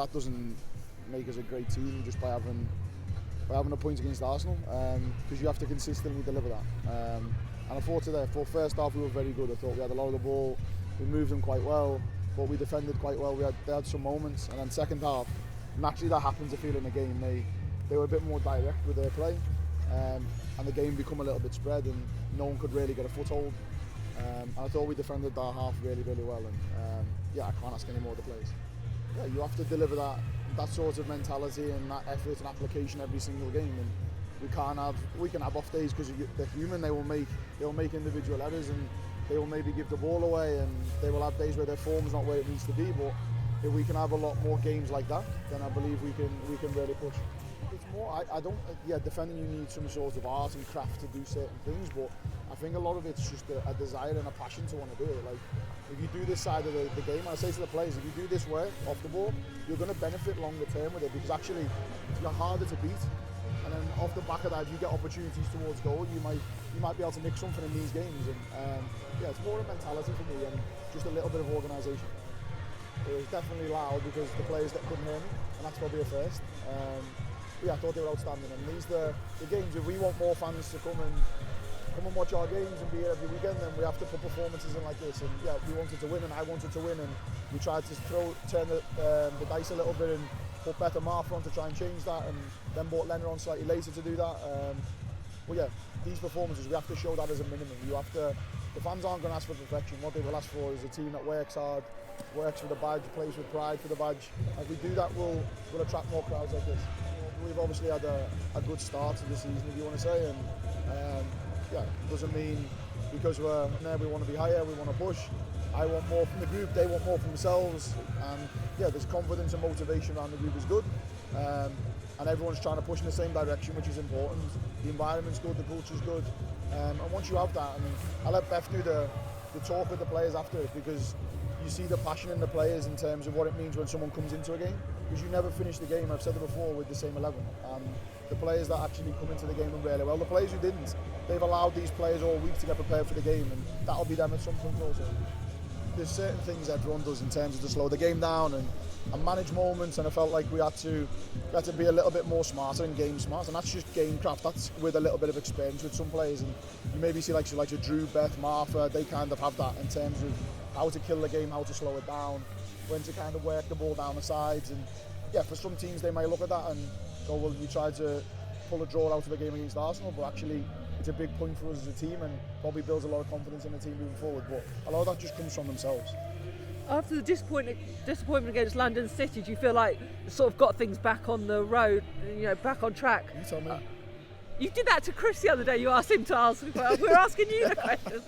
That doesn't make us a great team just by having a point against Arsenal, because you have to consistently deliver that. And I thought today, for first half we were very good. I thought we had a lot of the ball, we moved them quite well, but we defended quite well. They had some moments, and then second half, naturally that happens. I feel in the game they were a bit more direct with their play, and the game become a little bit spread, and no one could really get a foothold. And I thought we defended that half really, really well, and I can't ask any more of the players. Yeah, you have to deliver that sort of mentality and that effort and application every single game, and we can have off days because they're human. They will make individual errors, and they will maybe give the ball away, and they will have days where their form's not where it needs to be. But if we can have a lot more games like that, then I believe we can really push. It's more, defending you need some sort of art and craft to do certain things, but I think a lot of it's just a desire and a passion to want to do it. Like, if you do this side of the game, I say to the players, if you do this work off the ball, you're going to benefit longer term with it, because actually you're harder to beat. And then off the back of that, if you get opportunities towards goal, you might be able to nick something in these games. And it's more a mentality for me and just a little bit of organisation. It was definitely loud because the players that couldn't hear me, and that's probably a first. I thought they were outstanding. And these the games. If we want more fans to come and watch our games and be here every weekend, then we have to put performances in like this. And we wanted to win, and I wanted to win, and we tried to turn the dice a little bit and put better Martha on to try and change that, and then brought Leonard on slightly later to do that. These performances, we have to show that as a minimum. The fans aren't going to ask for perfection. What they will ask for is a team that works hard, works for the badge, plays with pride for the badge. If we do that, we'll attract more crowds like this. We've obviously had a good start to the season, if you want to say, and doesn't mean because we're there we want to be higher, we want to push. I want more from the group, they want more from themselves, and there's confidence and motivation around the group is good, and everyone's trying to push in the same direction, which is important. The environment's good, the culture's good, and once you have that, I let Beth do the talk with the players after it, because you see the passion in the players in terms of what it means when someone comes into a game, because you never finish the game, I've said it before, with the same 11. The players that actually come into the game and really well, the players who didn't, they've allowed these players all week to get prepared for the game, and that'll be them at some point also. There's certain things everyone does in terms of to slow the game down and manage moments, and I felt like we had to be a little bit more smarter and game smart, and that's just game craft. That's with a little bit of experience with some players, and you maybe see like Drew, Beth, Martha, they kind of have that in terms of how to kill the game, how to slow it down, when to kind of work the ball down the sides, and for some teams they may look at that and go, well, you tried to pull a draw out of a game against Arsenal, but actually it's a big point for us as a team and probably builds a lot of confidence in the team moving forward, but a lot of that just comes from themselves. After the disappointment against London City, do you feel like you sort of got things back on the road, back on track? You tell me. You did that to Chris the other day, you asked him to ask, we're asking you the question.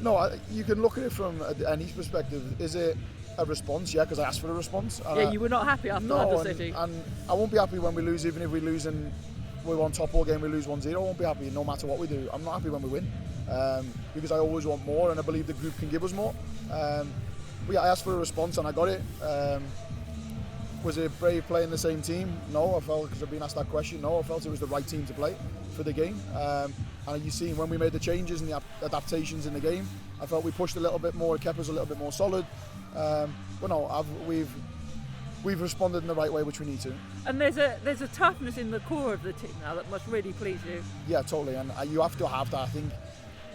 No, you can look at it from any perspective. Is it a response? Yeah, because I asked for a response. You were not happy after London City. And I won't be happy when we lose, even if we lose and we're on top all game, we lose 1-0. I won't be happy no matter what we do. I'm not happy when we win, because I always want more, and I believe the group can give us more. I asked for a response and I got it. Was it brave playing the same team? No, I felt, because I've been asked that question, no, I felt it was the right team to play for the game. And you see when we made the changes and the adaptations in the game, I felt we pushed a little bit more, it kept us a little bit more solid. But no, we've responded in the right way, which we need to. And there's a toughness in the core of the team now that must really please you. Yeah, totally, and you have to have that. I think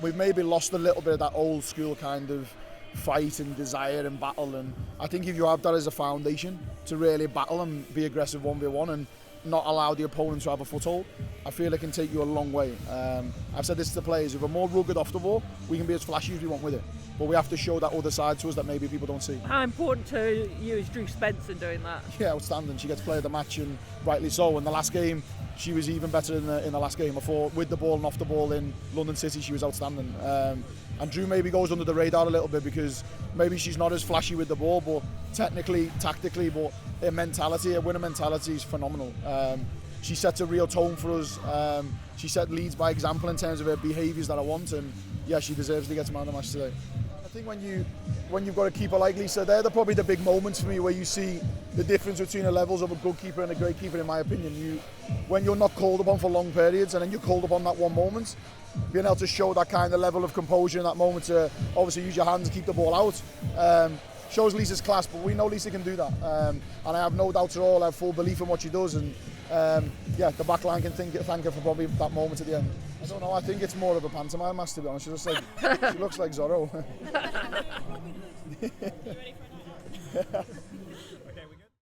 we've maybe lost a little bit of that old school kind of fight and desire and battle, and I think if you have that as a foundation to really battle and be aggressive 1v1 and not allow the opponent to have a foothold, I feel it can take you a long way. I've said this to the players, if we're more rugged off the ball, we can be as flashy as we want with it, but we have to show that other side to us that maybe people don't see. How important to you is Drew Spence in doing that? Yeah, outstanding. She gets player of the match, and rightly so. In the last game, she was even better in the last game. I thought with the ball and off the ball in London City, she was outstanding. And Drew maybe goes under the radar a little bit because maybe she's not as flashy with the ball, but technically, tactically, but her mentality, her winner mentality is phenomenal. She sets a real tone for us. She leads by example in terms of her behaviours that I want, and she deserves to get man of the match today. I think when you've got a keeper like Lize, they're probably the big moments for me where you see the difference between the levels of a good keeper and a great keeper, in my opinion. When you're not called upon for long periods and then you're called upon that one moment, being able to show that kind of level of composure in that moment to obviously use your hands and keep the ball out. shows Lize's class, but we know Lize can do that. And I have no doubts at all. I have full belief in what she does, and the back line can thank her for probably that moment at the end. I don't know. I think it's more of a pantomime match, to be honest. She looks like Zorro.